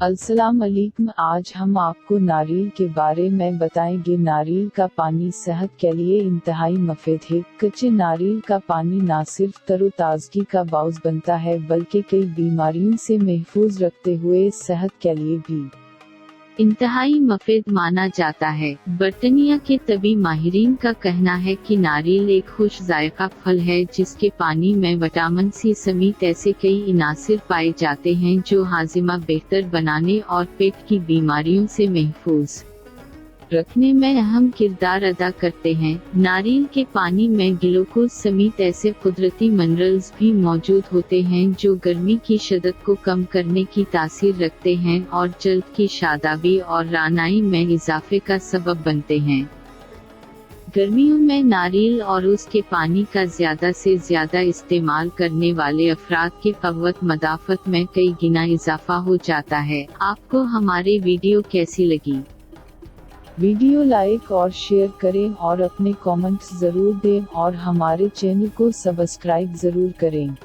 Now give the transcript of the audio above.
अस्सलाम वालेकुम। आज हम आपको नारियल के बारे में बताएंगे। नारियल का पानी सेहत के लिए इंतहाई मुफीद है। कच्चे नारियल का पानी न सिर्फ तरोताजगी का बाउस बनता है बल्कि कई बीमारियों से महफूज रखते हुए सेहत के लिए भी इंतहाई मुफीद माना जाता है। बर्तानिया के तबी माहिरीन का कहना है कि नारियल एक खुश जायका फल है जिसके पानी में विटामिन सी समेत ऐसे कई इनासिर पाए जाते हैं जो हाजिमा बेहतर बनाने और पेट की बीमारियों से महफूज रखने में अहम किरदार अदा करते हैं। नारियल के पानी में ग्लूकोज समेत ऐसे कुदरती मिनरल्स भी मौजूद होते हैं जो गर्मी की शिद्दत को कम करने की तासीर रखते हैं और जल्द की शादाबी और रानाई में इजाफे का सबब बनते हैं। गर्मियों में नारियल और उसके पानी का ज्यादा से ज्यादा इस्तेमाल करने वाले अफराद के क़व्वत मदाफ़त में कई गुना इजाफा हो जाता है। आपको हमारे वीडियो कैसी लगी? वीडियो लाइक और शेयर करें और अपने कमेंट्स जरूर दें और हमारे चैनल को सब्सक्राइब जरूर करें।